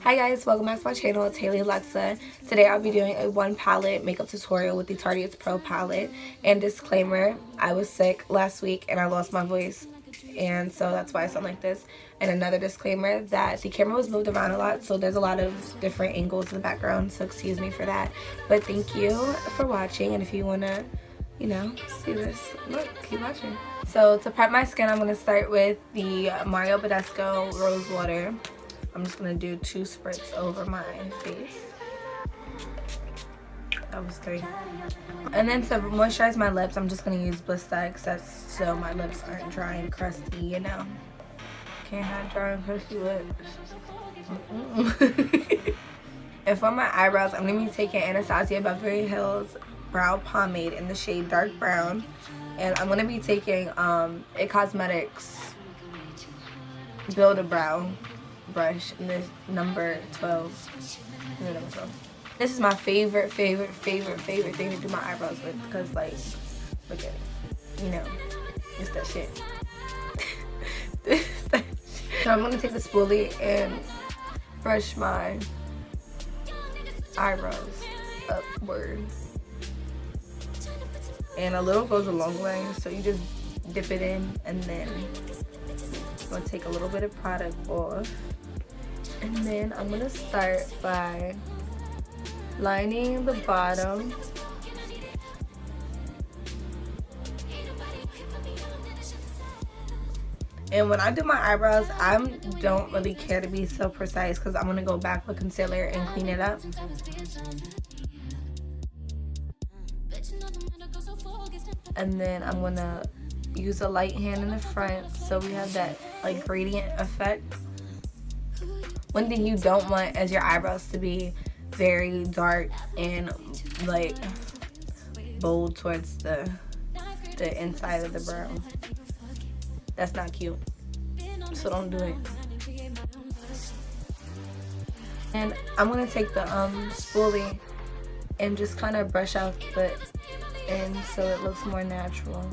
Hi guys, welcome back to my channel. It's Hayleigh Alexa. Today I'll be doing a one palette makeup tutorial with the Tartiest Pro palette. And disclaimer, I was sick last week and I lost my voice, and so that's why I sound like this. And another disclaimer that the camera was moved around a lot, so there's a lot of different angles in the background, so excuse me for that. But thank you for watching, and if you want to, see this, look, keep watching. So to prep my skin, I'm going to start with the Mario Badescu Rose Water. I'm just going to do 2 spritz over my face. That was 3. And then to moisturize my lips, I'm just going to use Blistex. That's so my lips aren't dry and crusty, Can't have dry and crusty lips. And for my eyebrows, I'm going to be taking Anastasia Beverly Hills Brow Pomade in the shade Dark Brown. And I'm going to be taking It Cosmetics Build a Brow brush in this number 12. This is my favorite thing to do my eyebrows with, because like, look at it, it's that shit. So I'm gonna take the spoolie and brush my eyebrows upward, and a little goes a long way, so you just dip it in, and then I'm gonna take a little bit of product off. And then I'm going to start by lining the bottom. And when I do my eyebrows, I don't really care to be so precise, because I'm going to go back with concealer and clean it up. And then I'm going to use a light hand in the front so we have that like gradient effect. One thing you don't want is your eyebrows to be very dark and like bold towards the inside of the brow. That's not cute, so don't do it. And I'm gonna take the spoolie and just kind of brush out the end so it looks more natural.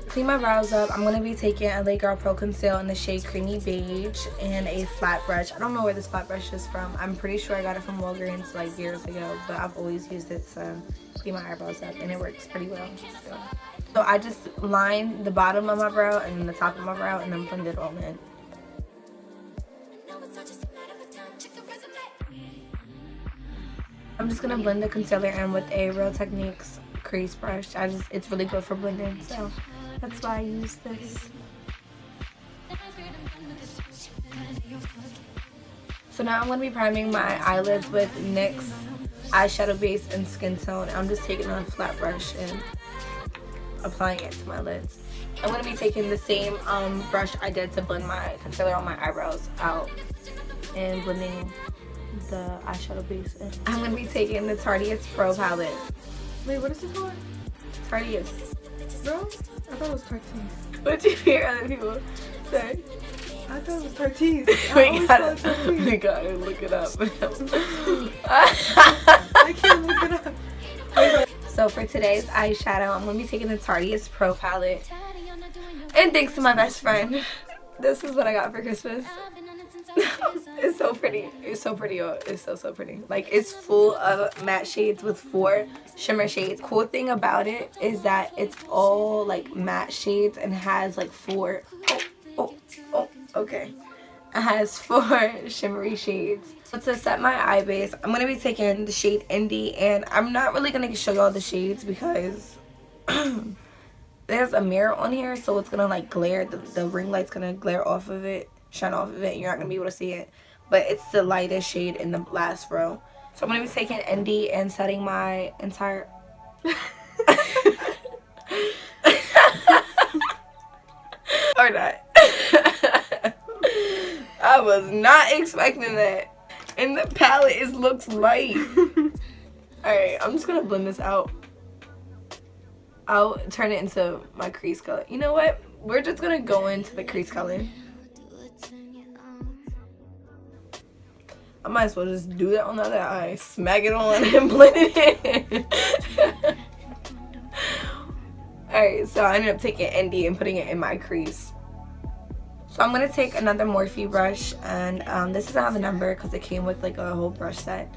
Clean my brows up. I'm going to be taking a LA Girl Pro Conceal in the shade Creamy Beige and a flat brush. I don't know where this flat brush is from. I'm pretty sure I got it from Walgreens like years ago, but I've always used it to clean my eyebrows up, and it works pretty well. So I just line the bottom of my brow and then the top of my brow and then blend it all in. I'm just going to blend the concealer in with a Real Techniques crease brush. It's really good for blending, so that's why I use this. So now I'm going to be priming my eyelids with NYX eyeshadow base and skin tone. I'm just taking a flat brush and applying it to my lids. I'm going to be taking the same brush I did to blend my concealer on my eyebrows out and blending the eyeshadow base in. I'm going to be taking the Tartiest Pro palette. Wait, what is it called? Tartiest. Bro? I thought it was Tartiest. What did you hear other people say? I thought it was Tartiest. We gotta look it up. I can't look it up. So for today's eyeshadow, I'm going to be taking the Tartiest Pro palette. And thanks to my best friend, this is what I got for Christmas. It's so pretty. It's so pretty. It's so pretty. Like, it's full of matte shades with 4 shimmer shades. Cool thing about it is that it's all like matte shades and has like 4 okay, it has 4 shimmery shades. So to set my eye base, I'm gonna be taking the shade Indie, and I'm not really gonna show y'all the shades because there's a mirror on here, so it's gonna like glare. The ring light's gonna glare off of it, shine off of it, and you're not gonna be able to see it. But it's the lightest shade in the last row. So I'm gonna be taking Indie and setting my entire or not. I was not expecting that. And the palette looks light. Alright, I'm just gonna blend this out. I'll turn it into my crease color. You know what? We're just gonna go into the crease color. I might as well just do that on the other eye. Smack it on and blend it in. Alright, so I ended up taking Indie and putting it in my crease. So I'm going to take another Morphe brush, and this doesn't have a number because it came with like a whole brush set,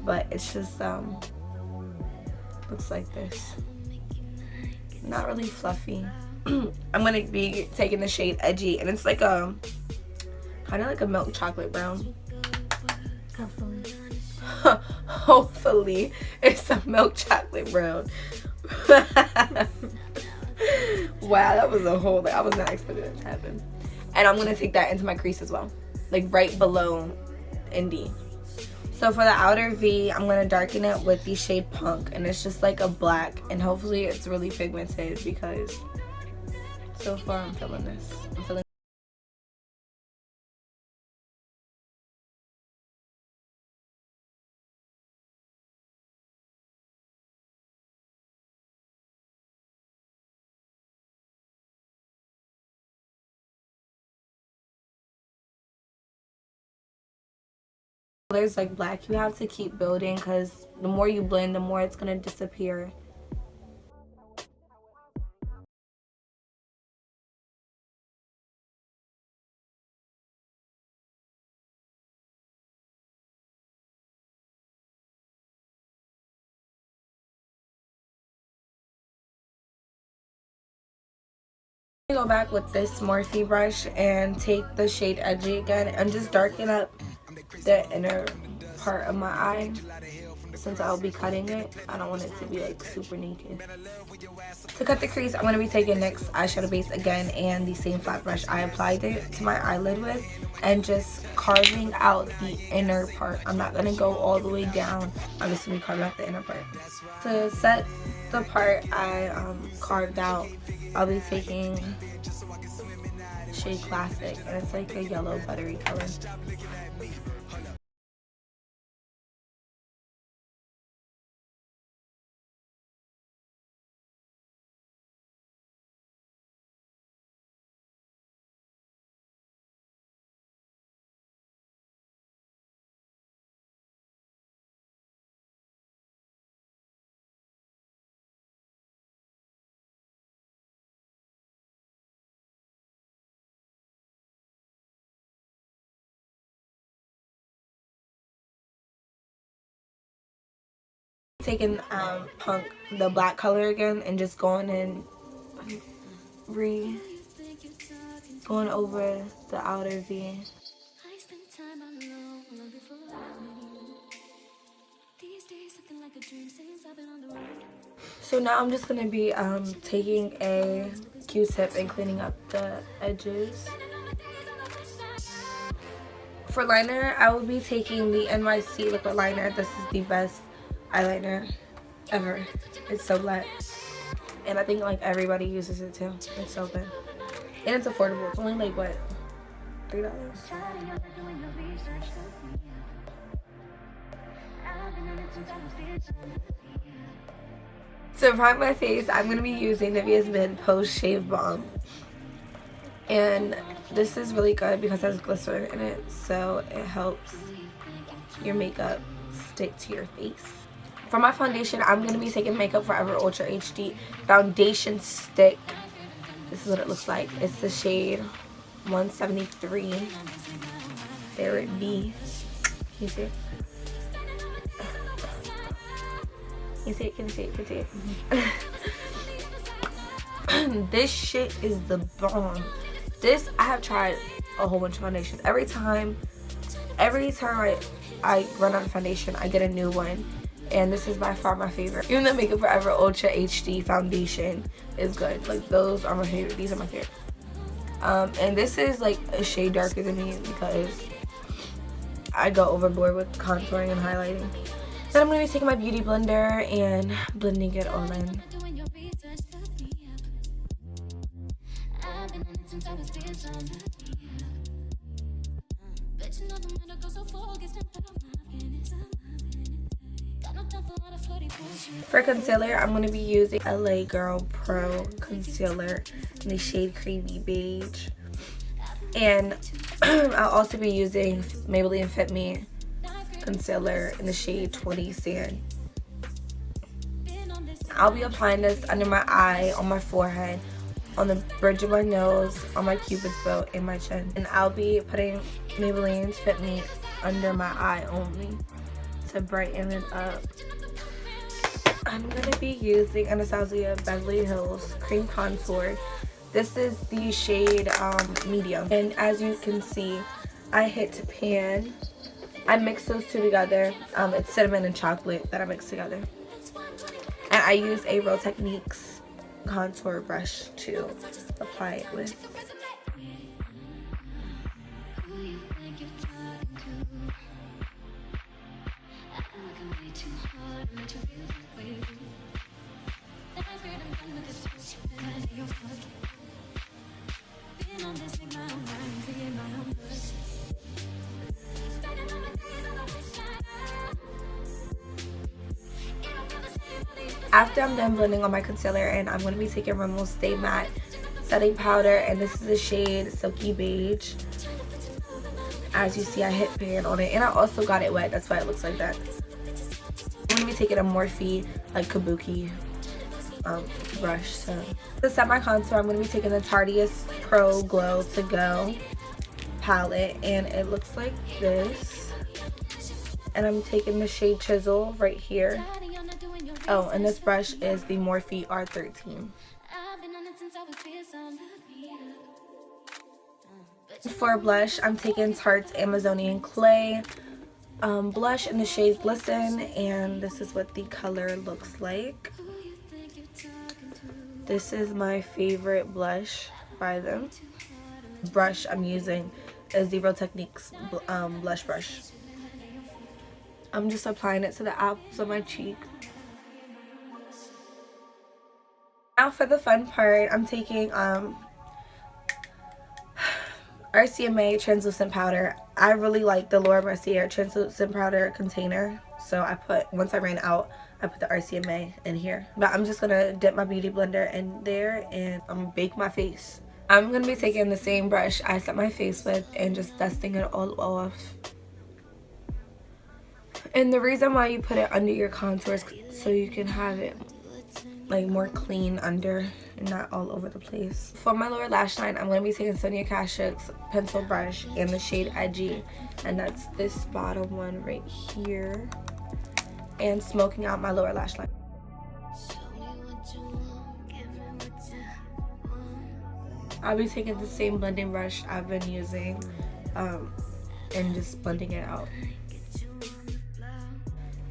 but it's just looks like this. Not really fluffy. I'm going to be taking the shade Edgy, and it's like a kind of like a milk chocolate brown. Hopefully it's a milk chocolate brown. Wow, that was a whole, like, I was not expecting that to happen. And I'm going to take that into my crease as well, like right below Indie. So for the outer V, I'm going to darken it with the shade Punk, and it's just like a black, and hopefully it's really pigmented because so far I'm feeling this. I'm feeling colors like black. You have to keep building because the more you blend, the more it's going to disappear. Go back with this Morphe brush and take the shade Edgy again and just darken up the inner part of my eye. Since I'll be cutting it, I don't want it to be like super naked. To cut the crease, I'm going to be taking NYX eyeshadow base again and the same flat brush I applied it to my eyelid with, and just carving out the inner part. I'm not going to go all the way down. I'm just going to be carving out the inner part. To set the part I carved out, I'll be taking shade Classic, and it's like a yellow buttery color. Taking Punk, the black color again, and just going in, going over the outer V. So now I'm just gonna be taking a Q-tip and cleaning up the edges. For liner, I will be taking the NYC liquid liner. This is the best eyeliner ever. It's so light, and I think like everybody uses it too. It's so good, and it's affordable. It's only like what, $3. To prime my face, I'm gonna be using Nivea's Mid Post Shave Balm, and this is really good because it has glycerin in it, so it helps your makeup stick to your face. For my foundation, I'm going to be taking Makeup Forever Ultra HD Foundation Stick. This is what it looks like. It's the shade 173. There it be. Can you see it? Can you see it? Can you see it? Can you see it? This shit is the bomb. This, I have tried a whole bunch of foundations. Every time I run out of foundation, I get a new one. And this is by far my favorite. Even the Makeup Forever Ultra HD foundation is good. Like, those are my favorite. These are my favorite. And this is like a shade darker than me because I go overboard with contouring and highlighting. Then I'm going to be taking my beauty blender and blending it all in. For concealer, I'm going to be using LA Girl Pro Concealer in the shade Creamy Beige. And I'll also be using Maybelline Fit Me Concealer in the shade 20 Sand. I'll be applying this under my eye, on my forehead, on the bridge of my nose, on my cupid's bow, and my chin. And I'll be putting Maybelline's Fit Me under my eye only to brighten it up. I'm going to be using Anastasia Beverly Hills Cream Contour. This is the shade Medium. And as you can see, I hit pan. I mix those two together. It's cinnamon and chocolate that I mix together. And I use a Real Techniques contour brush to apply it with. After I'm done blending on my concealer, and I'm going to be taking Rimmel's Stay Matte setting powder, and this is the shade Silky Beige. As you see, I hit pan on it, and I also got it wet. That's why it looks like that. I'm going to be taking a Morphe like kabuki brush. So to set my contour, I'm going to be taking the Tartiest Pro Glow To Go palette, and it looks like this. And I'm taking the shade Chisel right here. Oh, and this brush is the Morphe R13. For blush, I'm taking Tarte's Amazonian Clay blush in the shade Glisten, and this is what the color looks like. This is my favorite blush by them. The brush I'm using is the Real Techniques blush brush. I'm just applying it to the apples of my cheek. Now for the fun part, I'm taking RCMA translucent powder. I really like the Laura Mercier translucent powder container, so once I ran out, I put the RCMA in here. But I'm just gonna dip my beauty blender in there, and I'm gonna bake my face. I'm gonna be taking the same brush I set my face with and just dusting it all off. And the reason why you put it under your contour is so you can have it like more clean under and not all over the place. For my lower lash line, I'm going to be taking Sonia Kashuk's pencil brush in the shade Edgy, and that's this bottom one right here, and smoking out my lower lash line. I'll be taking the same blending brush I've been using and just blending it out.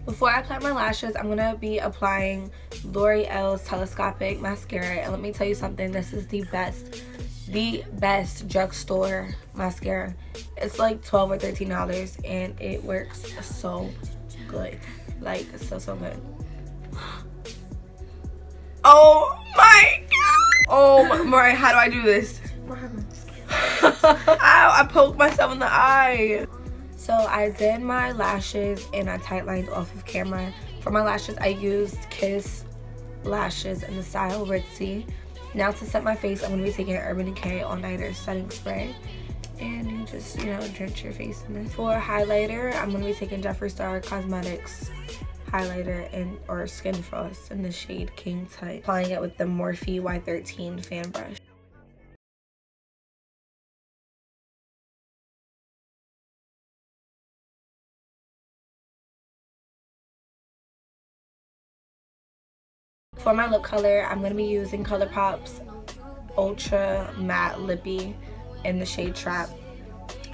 Before I apply my lashes, I'm going to be applying L'Oreal's Telescopic Mascara. And let me tell you something, this is the best drugstore mascara. It's like $12 or $13, and it works so good. Like, so good. Oh my god! Oh my, how do I do this? What happened? Ow, I poked myself in the eye. So I did my lashes and I tight lined off of camera. For my lashes, I used Kiss lashes in the style Ritzy. Now to set my face, I'm going to be taking Urban Decay All Nighter setting spray. And you just, drench your face in this. For highlighter, I'm going to be taking Jeffree Star Cosmetics highlighter or Skin Frost in the shade King Tut. Applying it with the Morphe Y13 fan brush. For my lip color, I'm going to be using ColourPop's Ultra Matte Lippy in the shade Trap.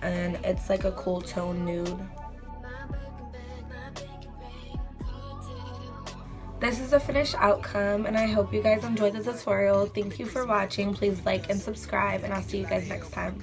And it's like a cool tone nude. This is the finished outcome, and I hope you guys enjoyed the tutorial. Thank you for watching. Please like and subscribe, and I'll see you guys next time.